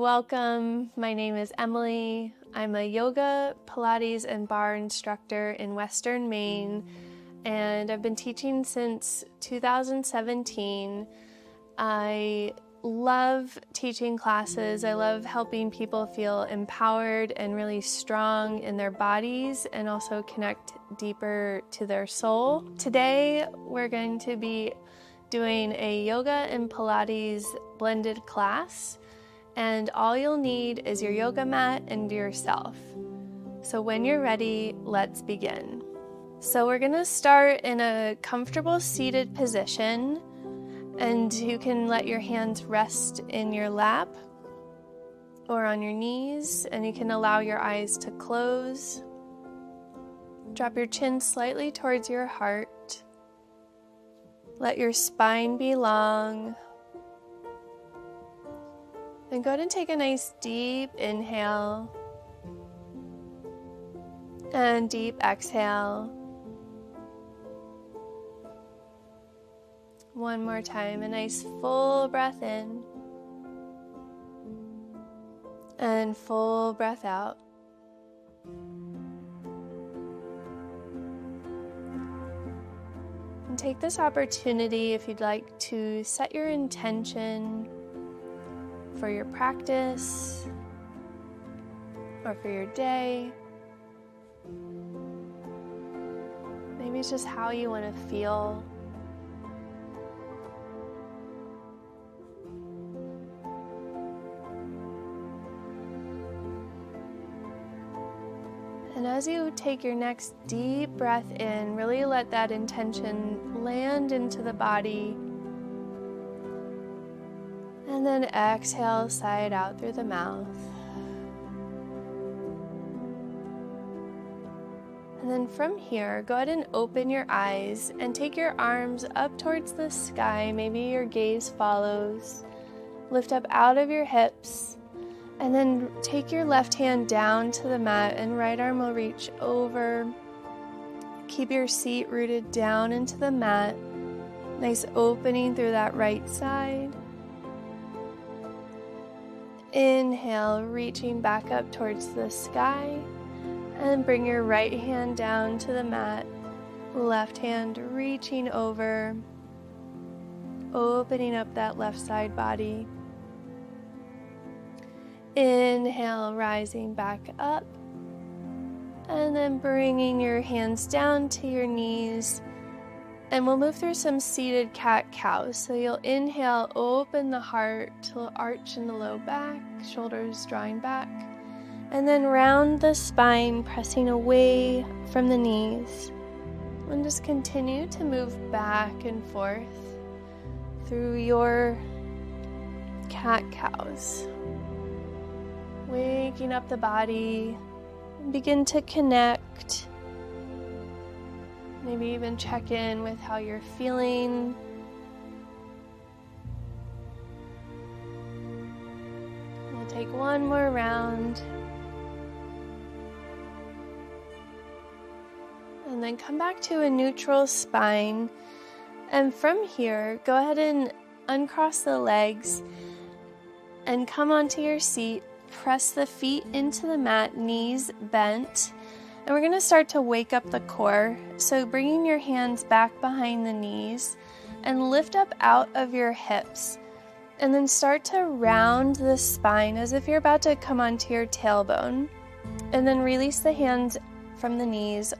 welcome. My name is Emilie. I'm a yoga, Pilates, and barre instructor in Western Maine, and I've been teaching since 2017. I love teaching classes. I love helping people feel empowered and really strong in their bodies and also connect deeper to their soul. Today, we're going to be doing a yoga and Pilates blended class, and all you'll need is your yoga mat and yourself. So when you're ready, let's begin. So we're gonna start in a comfortable seated position, and you can let your hands rest in your lap or on your knees, and you can allow your eyes to close. Drop your chin slightly towards your heart. Let your spine be long. Then go ahead and take a nice deep inhale and deep exhale. One more time, a nice full breath in and full breath out. And take this opportunity, if you'd like, to set your intention for your practice or for your day. Maybe it's just how you want to feel. And as you take your next deep breath in, really let that intention land into the body. And then exhale, sigh it out through the mouth. And then from here, go ahead and open your eyes and take your arms up towards the sky. Maybe your gaze follows. Lift up out of your hips. And then take your left hand down to the mat and right arm will reach over. Keep your seat rooted down into the mat. Nice opening through that right side. Inhale, reaching back up towards the sky, and bring your right hand down to the mat, left hand reaching over, opening up that left side body. Inhale, rising back up, and then bringing your hands down to your knees. And we'll move through some seated cat-cow. So you'll inhale, open the heart, to arch in the low back, shoulders drawing back. And then round the spine, pressing away from the knees. And just continue to move back and forth through your cat-cows. Waking up the body, and begin to connect. Maybe even check in with how you're feeling. We'll take one more round. And then come back to a neutral spine. And from here, go ahead and uncross the legs and come onto your seat. Press the feet into the mat, knees bent. And we're going to start to wake up the core. So bringing your hands back behind the knees and lift up out of your hips. And then start to round the spine as if you're about to come onto your tailbone. And then release the hands from the knees,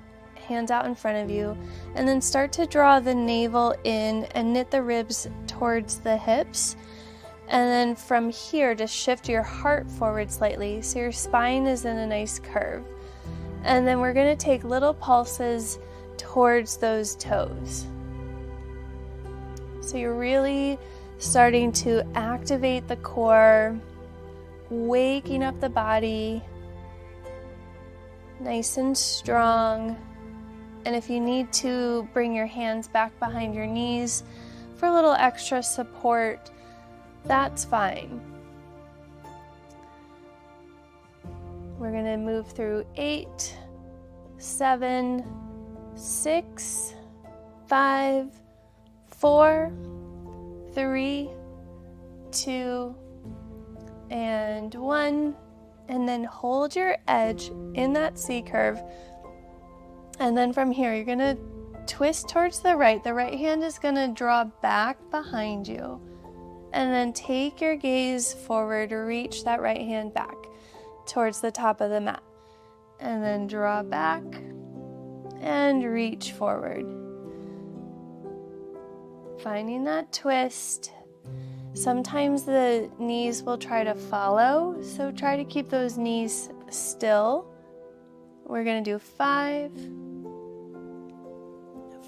hands out in front of you. And then start to draw the navel in and knit the ribs towards the hips. And then from here, just shift your heart forward slightly so your spine is in a nice curve. And then we're going to take little pulses towards those toes. So you're really starting to activate the core, waking up the body, nice and strong. And if you need to, bring your hands back behind your knees for a little extra support, that's fine. We're going to move through 8, 7, 6, 5, 4, 3, 2, and 1, and then hold your edge in that C curve. And then from here, you're gonna twist towards the right. The right hand is gonna draw back behind you. And then take your gaze forward, reach that right hand back towards the top of the mat. And then draw back and reach forward. Finding that twist. Sometimes the knees will try to follow, so try to keep those knees still. We're gonna do 5,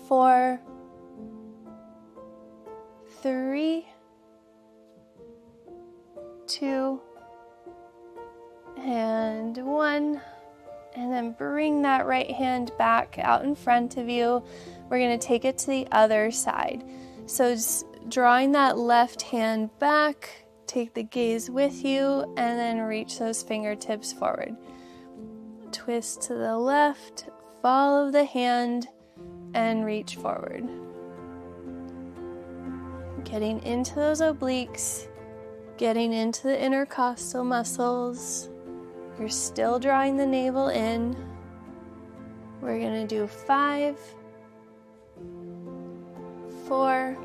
4, 3, 2, and 1. And then bring that right hand back out in front of you. We're going to take it to the other side. So just drawing that left hand back, take the gaze with you, and then reach those fingertips forward. Twist to the left, follow the hand, and reach forward. Getting into those obliques, getting into the intercostal muscles. You're still drawing the navel in. We're going to do 5, 4,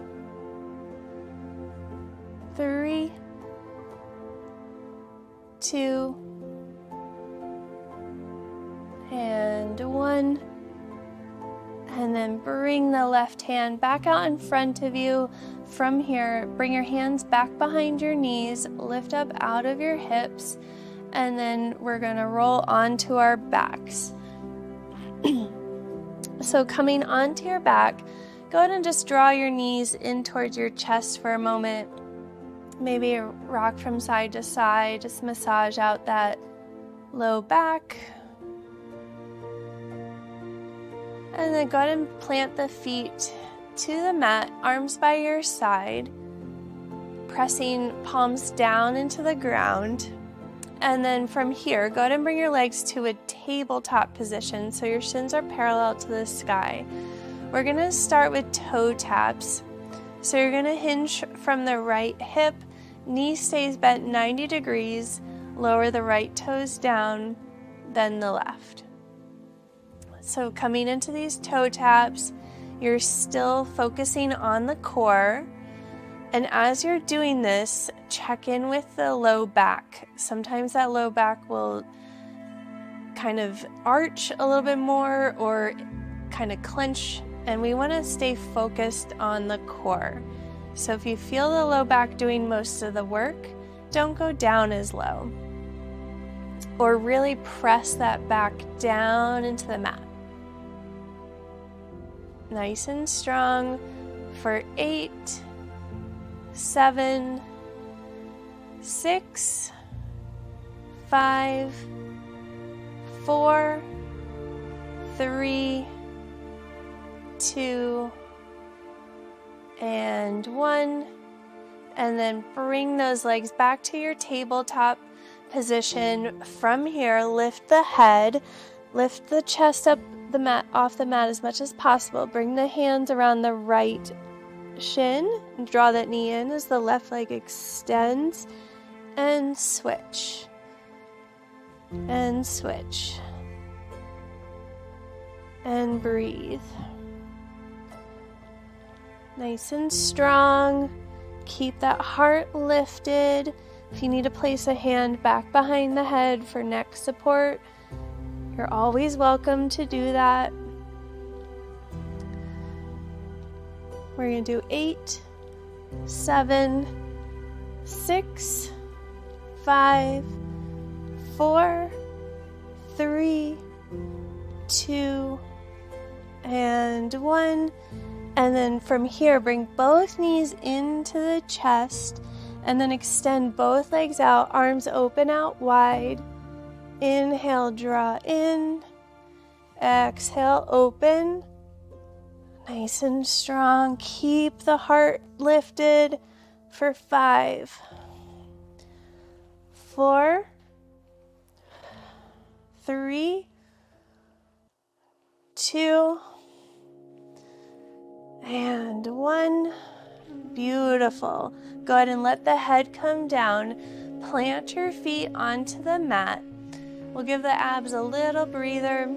3, 2, and 1. And then bring the left hand back out in front of you. From here, bring your hands back behind your knees, lift up out of your hips, and then we're going to roll onto our backs. So coming onto your back, go ahead and just draw your knees in towards your chest for a moment. Maybe rock from side to side, just massage out that low back. And then go ahead and plant the feet to the mat, arms by your side, pressing palms down into the ground. And then from here, go ahead and bring your legs to a tabletop position so your shins are parallel to the sky. We're going to start with toe taps. So you're going to hinge from the right hip, knee stays bent 90 degrees, lower the right toes down, then the left. So coming into these toe taps, you're still focusing on the core. And as you're doing this, check in with the low back. Sometimes that low back will kind of arch a little bit more or kind of clench, and we want to stay focused on the core. So if you feel the low back doing most of the work, don't go down as low. Or really press that back down into the mat. Nice and strong for 8, 7, 6, 5, 4, 3, 2, and 1. And then bring those legs back to your tabletop position. From here, lift the head, lift the chest up the mat, off the mat as much as possible. Bring the hands around the right shin and draw that knee in as the left leg extends, and switch, and switch, and breathe. Nice and strong. Keep that heart lifted. If you need to place a hand back behind the head for neck support, you're always welcome to do that. We're going to do 8, 7, 6, 5, 4, 3, 2, and 1. And then from here, bring both knees into the chest and then extend both legs out, arms open out wide. Inhale, draw in. Exhale, open. Nice and strong. Keep the heart lifted for 5, 4, 3, 2, and 1. Beautiful. Go ahead and let the head come down. Plant your feet onto the mat. We'll give the abs a little breather.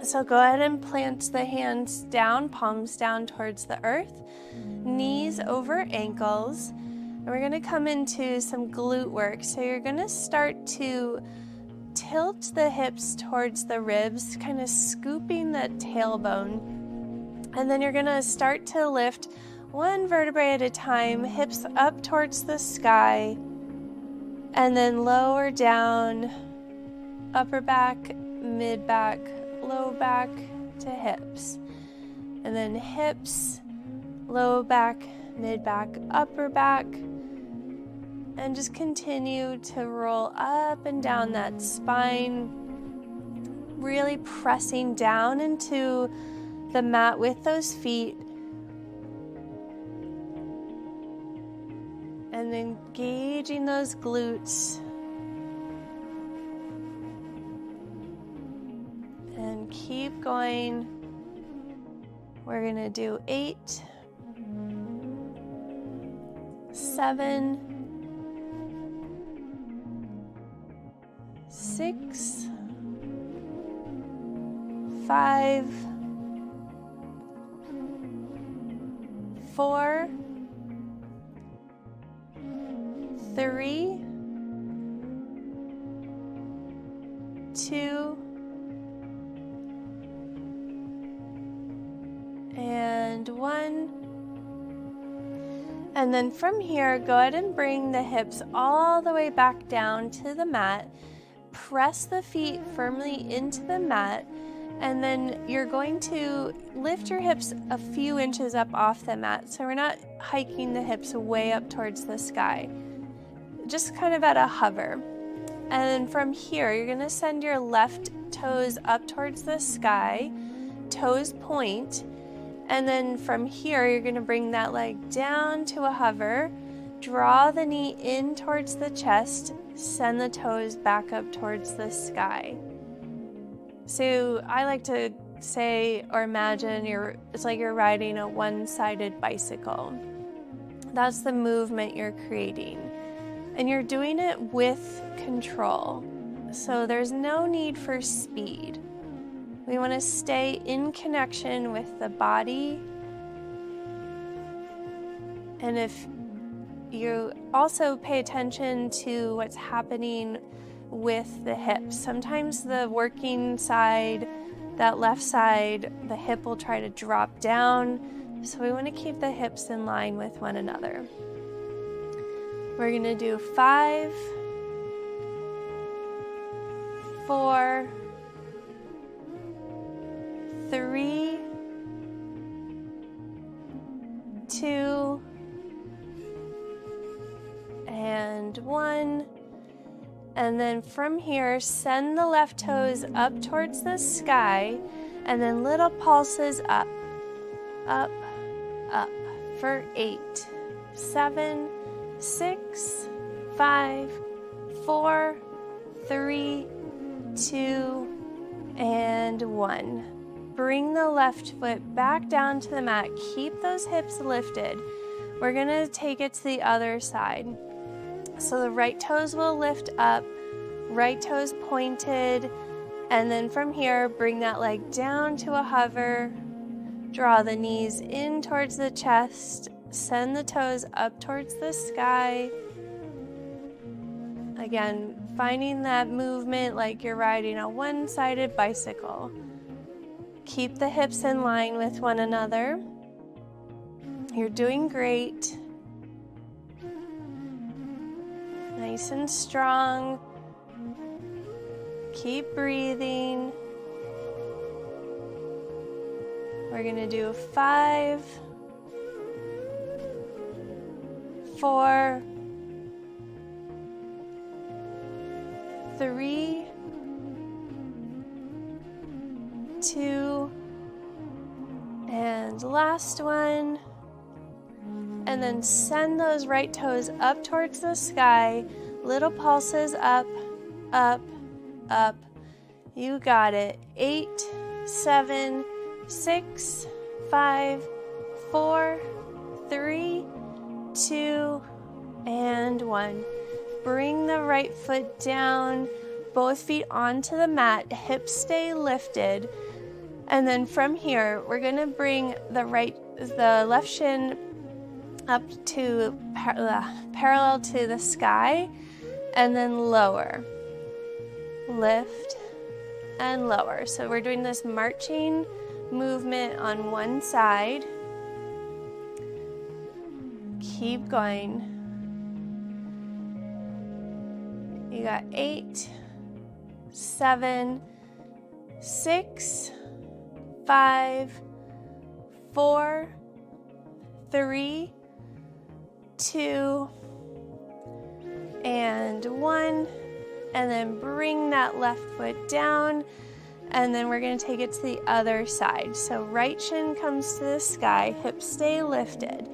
So go ahead and plant the hands down, palms down towards the earth, knees over ankles. And we're going to come into some glute work. So you're going to start to tilt the hips towards the ribs, kind of scooping the tailbone. And then you're going to start to lift one vertebrae at a time, hips up towards the sky, and then lower down, upper back, mid back, low back to hips. And then hips, low back, mid back, upper back. And just continue to roll up and down that spine, really pressing down into the mat with those feet. And engaging those glutes. And keep going. We're going to do 8, 7, 6, 5, 4, 3, 2, and 1. And then from here, go ahead and bring the hips all the way back down to the mat. Press the feet firmly into the mat, and then you're going to lift your hips a few inches up off the mat. So we're not hiking the hips way up towards the sky, just kind of at a hover. And then from here, you're going to send your left toes up towards the sky, toes point. And then from here, you're going to bring that leg down to a hover, draw the knee in towards the chest, send the toes back up towards the sky. So I like to say or imagine it's like you're riding a one-sided bicycle. That's the movement you're creating. And you're doing it with control. So there's no need for speed. We want to stay in connection with the body. And if you also pay attention to what's happening with the hips. Sometimes the working side, that left side, the hip will try to drop down. So we want to keep the hips in line with one another. We're going to do 5, 4, 3, 2, and 1. And then from here, send the left toes up towards the sky, and then little pulses up, up, up for 8, 7, 6, 5, 4, 3, 2, and 1. Bring the left foot back down to the mat. Keep those hips lifted. We're going to take it to the other side. So the right toes will lift up, right toes pointed, and then from here, bring that leg down to a hover. Draw the knees in towards the chest. Send the toes up towards the sky. Again, finding that movement like you're riding a one-sided bicycle. Keep the hips in line with one another. You're doing great. Nice and strong. Keep breathing. We're going to do 5, 4, 3, 2, and last one. And then send those right toes up towards the sky. Little pulses up, up, up. You got it. 8, 7, 6, 5, 4, 3, 2, and 1. bring the right foot down, both feet onto the mat, hips stay lifted. And then from here, we're gonna bring the left shin up to parallel to the sky, and then lower. Lift and lower. So we're doing this marching movement on one side. Keep going. You got 8, 7, 6, 5, 4, 3, 2, and 1. And then bring that left foot down, and then we're going to take it to the other side. So right shin comes to the sky, hips stay lifted.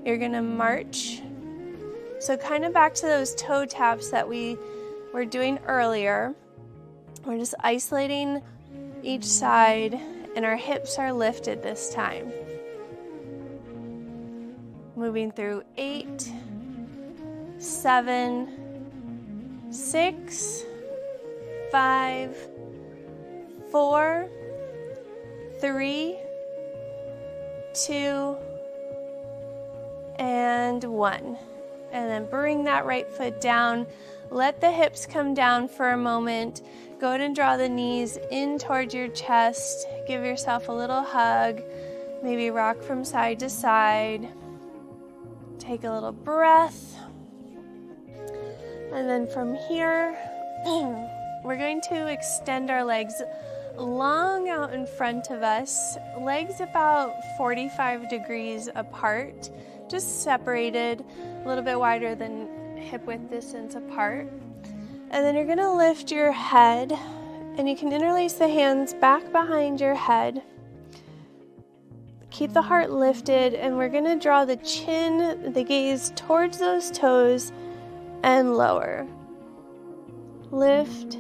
You're going to march. So kind of back to those toe taps that we were doing earlier. We're just isolating each side, and our hips are lifted this time. Moving through 8, 7, 6, 5, 4, 3, 2, and 1. And then bring that right foot down. Let the hips come down for a moment. Go ahead and draw the knees in towards your chest. Give yourself a little hug. Maybe rock from side to side. Take a little breath. And then from here, we're going to extend our legs long out in front of us, legs about 45 degrees apart, just separated, a little bit wider than hip width distance apart. And then you're going to lift your head, and you can interlace the hands back behind your head. Keep the heart lifted, and we're going to draw the chin, the gaze towards those toes, and lower. Lift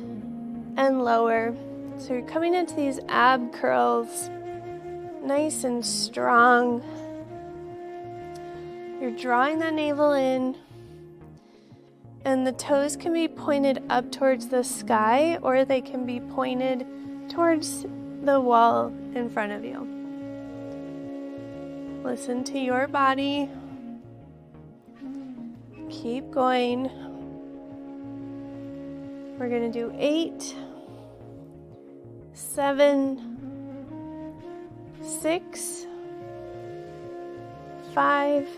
and lower. So you're coming into these ab curls, nice and strong. You're drawing that navel in, and the toes can be pointed up towards the sky, or they can be pointed towards the wall in front of you. Listen to your body. Keep going. We're going to do 8, 7, 6, 5,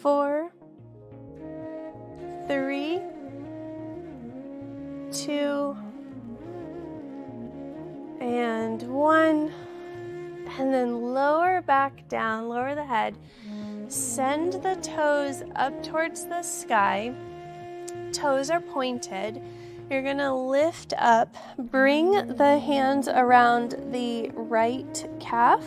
4, 3, 2, and 1. And then lower back down, lower the head. Send the toes up towards the sky. Toes are pointed. You're going to lift up, bring the hands around the right calf.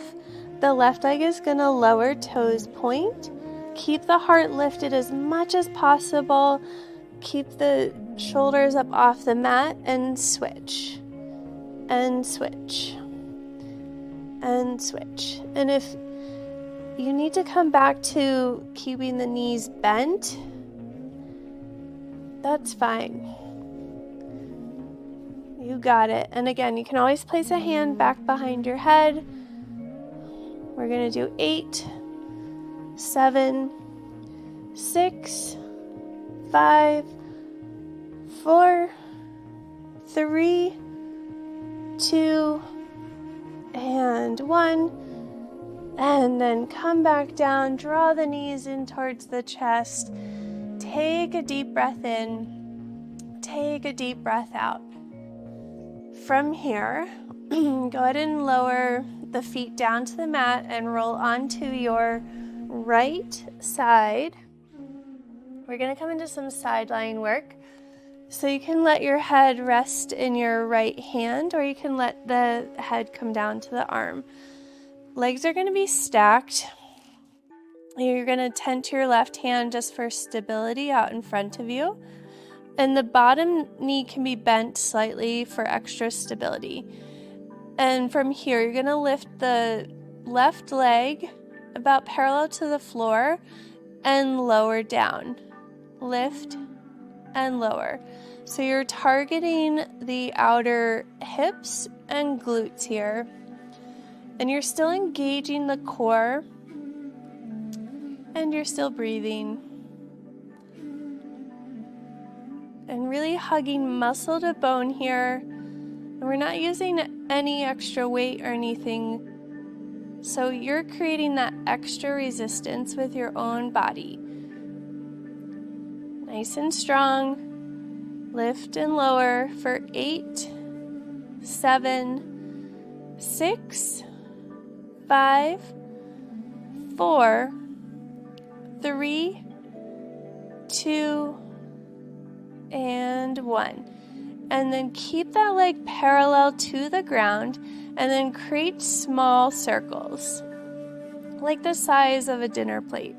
The left leg is going to lower, toes point. Keep the heart lifted as much as possible. Keep the shoulders up off the mat, and switch. And switch. And switch. And if you need to come back to keeping the knees bent, that's fine. You got it. And again, you can always place a hand back behind your head. We're going to do 8, 7, 6, 5, 4, 3, 2, and 1. And then come back down, draw the knees in towards the chest. Take a deep breath in, take a deep breath out. From here, go ahead and lower the feet down to the mat and roll onto your right side. We're going to come into some side lying work. So you can let your head rest in your right hand, or you can let the head come down to the arm. Legs are going to be stacked. You're going to tent your left hand just for stability out in front of you. And the bottom knee can be bent slightly for extra stability. And from here, you're going to lift the left leg about parallel to the floor and lower down. lift, and lower. So you're targeting the outer hips and glutes here. And you're still engaging the core. And you're still breathing. And really hugging muscle to bone here. And we're not using any extra weight or anything. So you're creating that extra resistance with your own body. Nice and strong. Lift and lower for 8, 7, 6, 5, 4, 3, 2, and 1. And then keep that leg parallel to the ground and then create small circles, like the size of a dinner plate.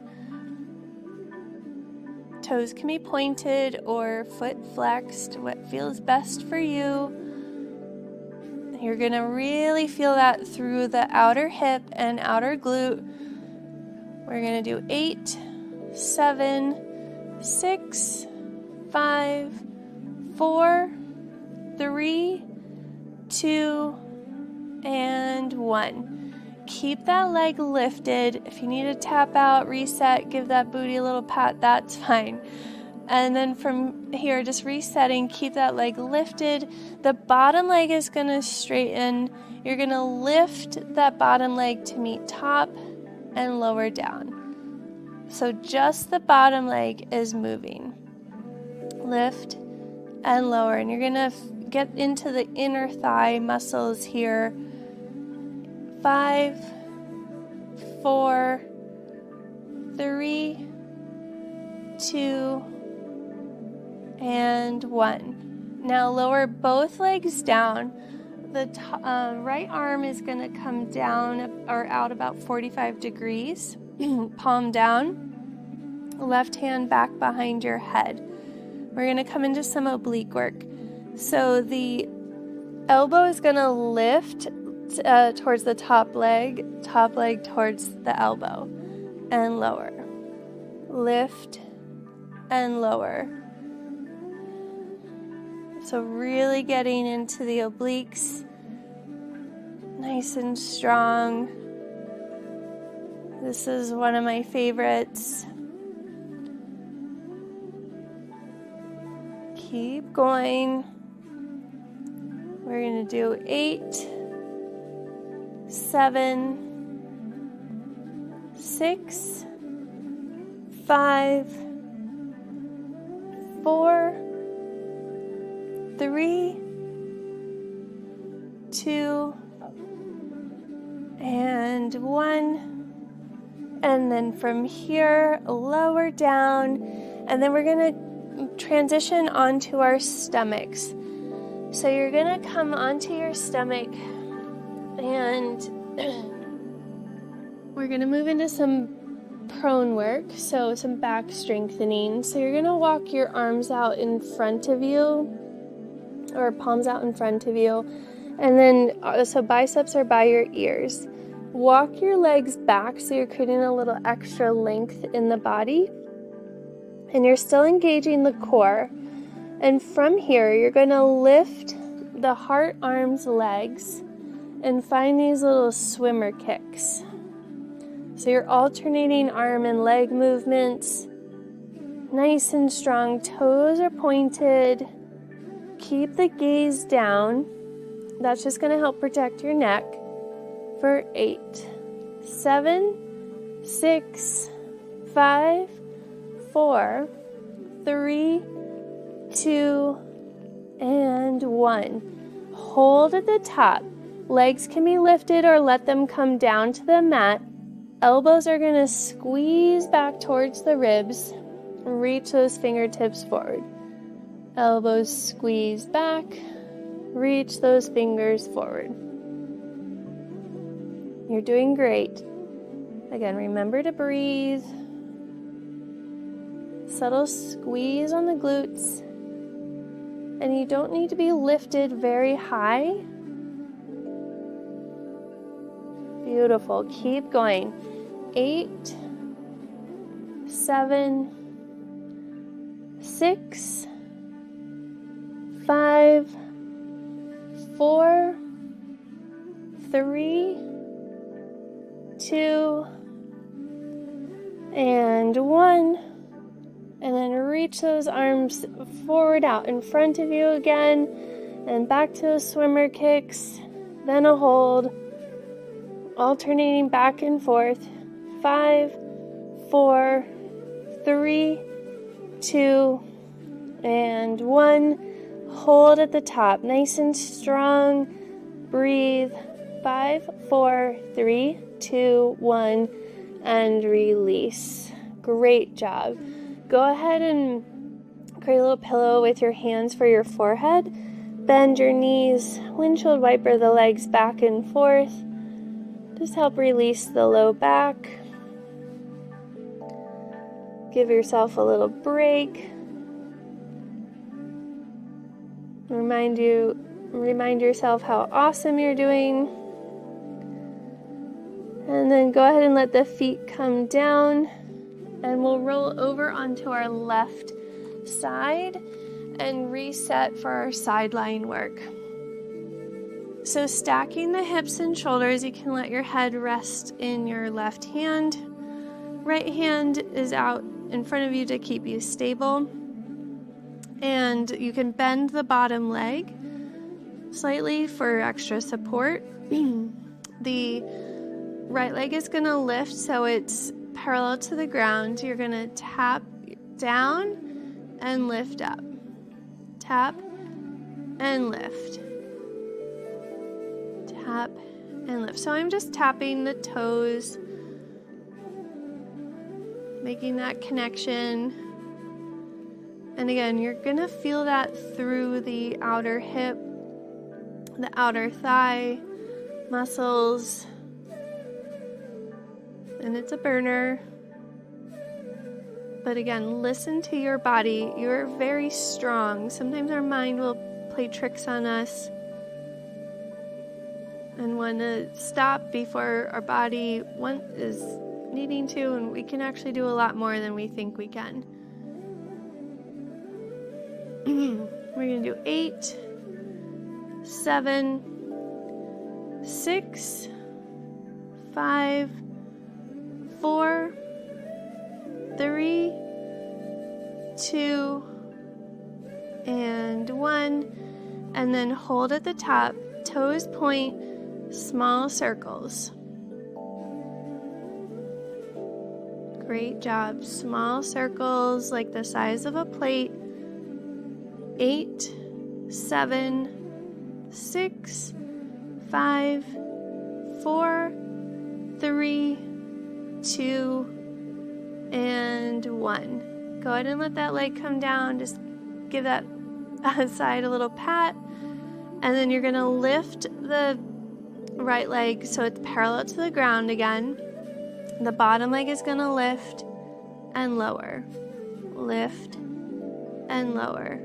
Toes can be pointed or foot flexed, what feels best for you. You're going to really feel that through the outer hip and outer glute. We're going to do 8, 7, 6, 5, 4, 3, 2, and 1. Keep that leg lifted. If you need to tap out, reset, give that booty a little pat, that's fine. And then from here, just resetting, keep that leg lifted. The bottom leg is going to straighten. You're going to lift that bottom leg to meet top and lower down. So just the bottom leg is moving. Lift and lower. And you're going to get into the inner thigh muscles here. 5, 4, 3, 2, and 1. Now lower both legs down. The right arm is going to come down or out about 45 degrees. Palm down. Left hand back behind your head. We're going to come into some oblique work. So the elbow is going to lift towards the top leg towards the elbow, and lower. Lift and lower. So really getting into the obliques, nice and strong. This is one of my favorites. Keep going. We're going to do 8, 7, 6, 5, 4, 3, 2, and 1. And then from here, lower down. And then we're going to transition onto our stomachs. So you're going to come onto your stomach and we're going to move into some prone work, so some back strengthening. So you're going to walk your arms out in front of you, or palms out in front of you, and then so biceps are by your ears. Walk your legs back so you're creating a little extra length in the body, and you're still engaging the core. And from here, you're going to lift the heart, arms, legs, and find these little swimmer kicks. So you're alternating arm and leg movements. Nice and strong. Toes are pointed. Keep the gaze down. That's just going to help protect your neck. For 8, 7, 6, 5, 4, 3, 2, and 1. Hold at the top. Legs can be lifted or let them come down to the mat. Elbows are going to squeeze back towards the ribs. Reach those fingertips forward. Elbows squeeze back. Reach those fingers forward. You're doing great. Again, remember to breathe. Subtle squeeze on the glutes. And you don't need to be lifted very high. Beautiful. Keep going. 8, 7, 6, 5, 4, 3, 2, and 1. And then reach those arms forward out in front of you again, and back to those swimmer kicks, then a hold, alternating back and forth. 5, 4, 3, 2, and 1. Hold at the top, nice and strong. Breathe. 5, 4, 3, 2, 1, and release. Great job. Go ahead and create a little pillow with your hands for your forehead. Bend your knees, windshield wiper the legs back and forth. Just help release the low back. Give yourself a little break. Remind yourself how awesome you're doing. And then go ahead and let the feet come down. And we'll roll over onto our left side and reset for our side lying work. So stacking the hips and shoulders, you can let your head rest in your left hand. Right hand is out in front of you to keep you stable. And you can bend the bottom leg slightly for extra support. The right leg is going to lift so it's parallel to the ground. You're going to tap down and lift up. Tap and lift. Tap and lift. So I'm just tapping the toes, making that connection. And again, you're going to feel that through the outer hip, the outer thigh muscles. And it's a burner. But again, listen to your body. You're very strong. Sometimes our mind will play tricks on us and want to stop before our body is needing to, and we can actually do a lot more than we think we can. We're going to do 8, 7, 6, 5, 4, 3, 2, and 1. And then hold at the top, toes point, small circles. Great job. Small circles like the size of a plate. 8, 7, 6, 5, 4, 3, 2, and 1. Go ahead and let that leg come down. Just give that side a little pat. And then you're going to lift the right leg so it's parallel to the ground again. The bottom leg is going to lift and lower. Lift and lower.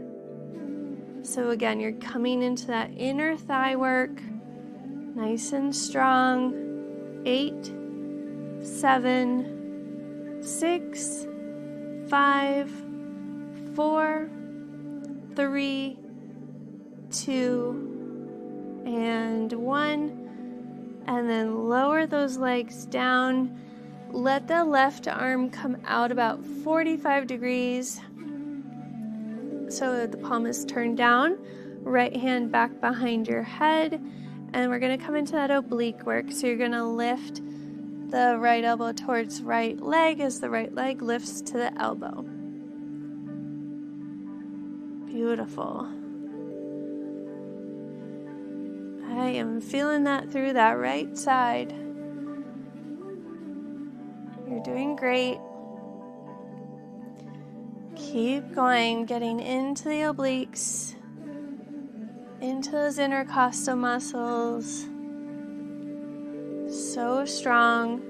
So again, you're coming into that inner thigh work, nice and strong. 8, 7, 6, 5, 4, 3, 2, and 1. And then lower those legs down. Let the left arm come out about 45 degrees so that the palm is turned down. Right hand back behind your head. And we're going to come into that oblique work. So you're going to lift the right elbow towards right leg as the right leg lifts to the elbow. Beautiful. I am feeling that through that right side. You're doing great. Keep going, getting into the obliques, into those intercostal muscles. So strong.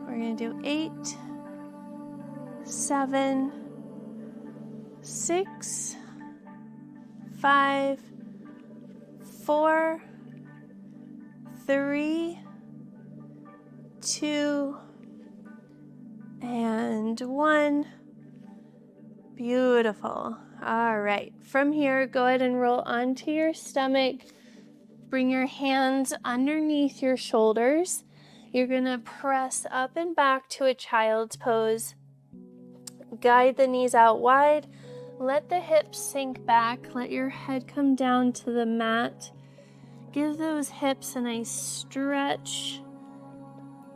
We're going to do 8, 7, 6, 5, 4, 3, 2, And 1. Beautiful. All right. From here, go ahead and roll onto your stomach. Bring your hands underneath your shoulders. You're going to press up and back to a child's pose. Guide the knees out wide. Let the hips sink back. Let your head come down to the mat. Give those hips a nice stretch.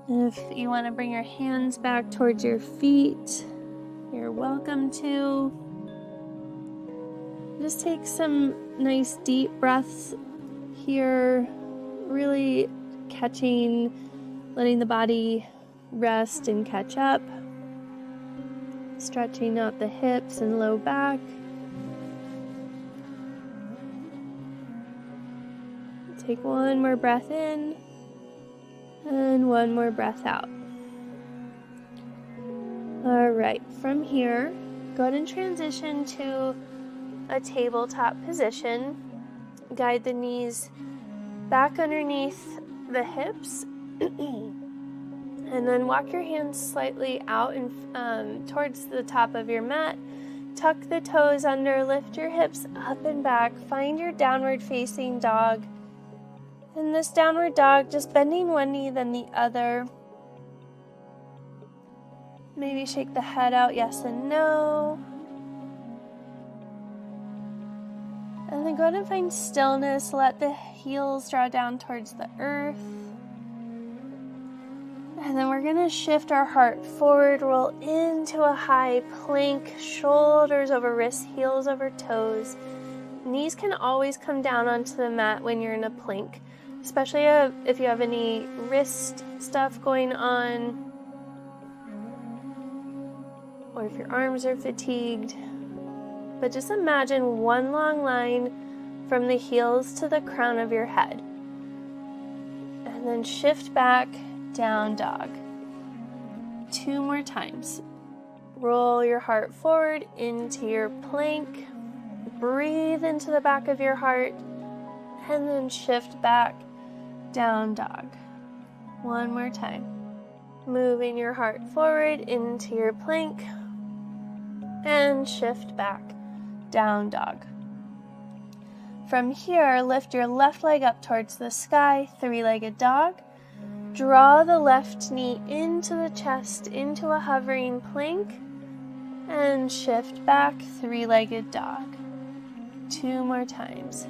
And if you want to bring your hands back towards your feet, you're welcome to. Just take some nice deep breaths here, really letting the body rest and catch up. Stretching out the hips and low back. Take one more breath in and one more breath out. All right, from here, go ahead and transition to a tabletop position. Guide the knees back underneath the hips. And then walk your hands slightly out and towards the top of your mat. Tuck the toes under, lift your hips up and back. Find your downward facing dog. In this downward dog, just bending one knee then the other. Maybe shake the head out, yes and no. And then go ahead and find stillness. Let the heels draw down towards the earth. And then we're going to shift our heart forward, roll into a high plank, shoulders over wrists, heels over toes. Knees can always come down onto the mat when you're in a plank, especially if you have any wrist stuff going on, or if your arms are fatigued. But just imagine one long line from the heels to the crown of your head. And then shift back. Down dog. 2 more times. Roll your heart forward into your plank. Breathe into the back of your heart. And then shift back. Down dog. 1 more time. Moving your heart forward into your plank. And shift back. Down dog. From here, lift your left leg up towards the sky. 3-legged dog. Draw the left knee into the chest, into a hovering plank, and shift back, 3-legged dog. 2 more times.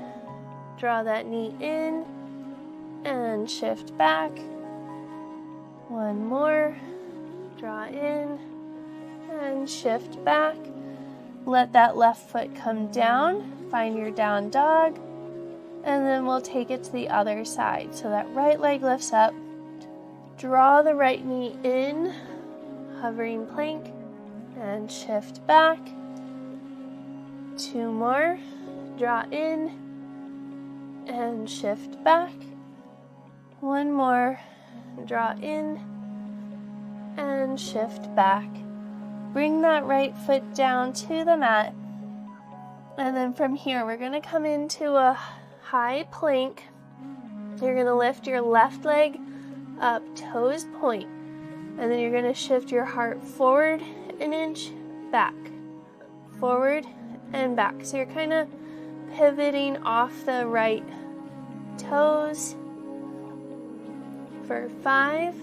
Draw that knee in, and shift back. 1 more. Draw in, and shift back. Let that left foot come down. Find your down dog, and then we'll take it to the other side. So that right leg lifts up. Draw the right knee in, hovering plank, and shift back. 2 more. Draw in, and shift back. 1 more. Draw in, and shift back. Bring that right foot down to the mat. And then from here, we're going to come into a high plank. You're going to lift your left leg up, toes point, and then you're going to shift your heart forward an inch, back, forward and back. So you're kind of pivoting off the right toes for 5,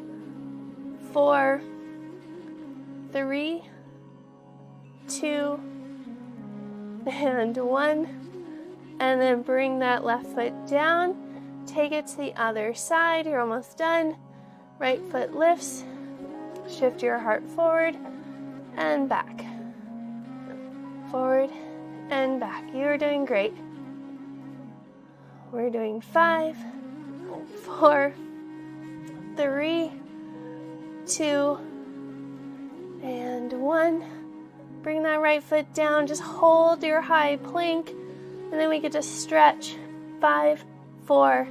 4, 3, 2, and 1. And then bring that left foot down. Take it to the other side. You're almost done. Right foot lifts. Shift your heart forward and back. Forward and back. You're doing great. We're doing 5, 4, 3, 2, and 1. Bring that right foot down. Just hold your high plank. And then we get to stretch. 5, 4,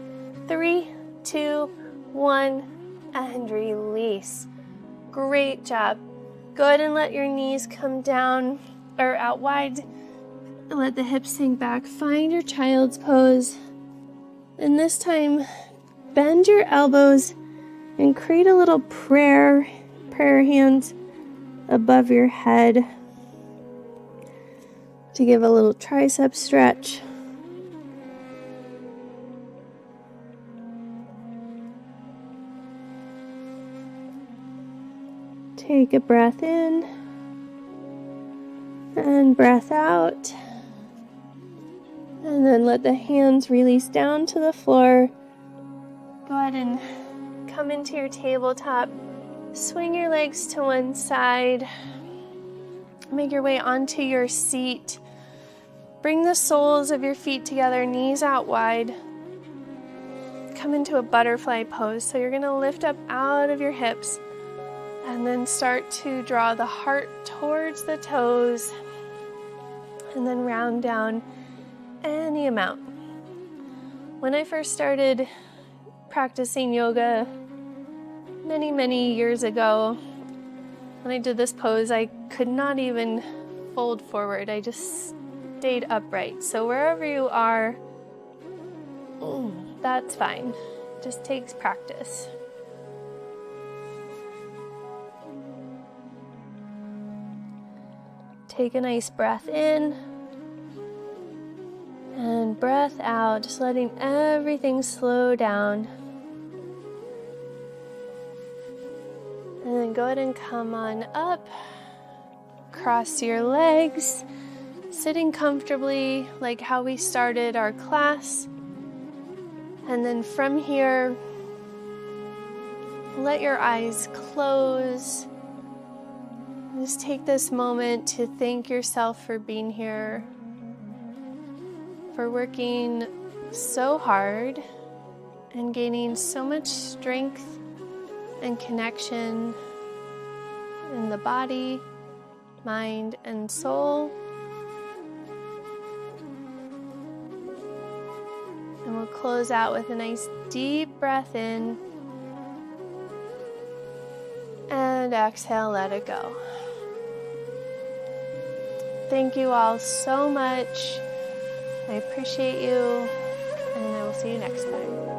3, 2, 1, and release. Great job. Go ahead and let your knees come down or out wide. Let the hips sink back. Find your child's pose. And this time, bend your elbows and create a little prayer hands. above your head to give a little tricep stretch. Take a breath in and breath out. And then let the hands release down to the floor. Go ahead and come into your tabletop. Swing your legs to one side. Make your way onto your seat. Bring the soles of your feet together, knees out wide. Come into a butterfly pose. So you're going to lift up out of your hips and then start to draw the heart towards the toes and then round down any amount. When I first started practicing yoga many years ago, when I did this pose, I could not even fold forward. I just stayed upright. So wherever you are, that's fine. It just takes practice. Take a nice breath in and breath out, just letting everything slow down. And then go ahead and come on up, cross your legs, sitting comfortably like how we started our class. And then from here, let your eyes close. Just take this moment to thank yourself for being here, for working so hard and gaining so much strength and connection in the body, mind, and soul. And we'll close out with a nice deep breath in and exhale, let it go. Thank you all so much. I appreciate you, and I will see you next time.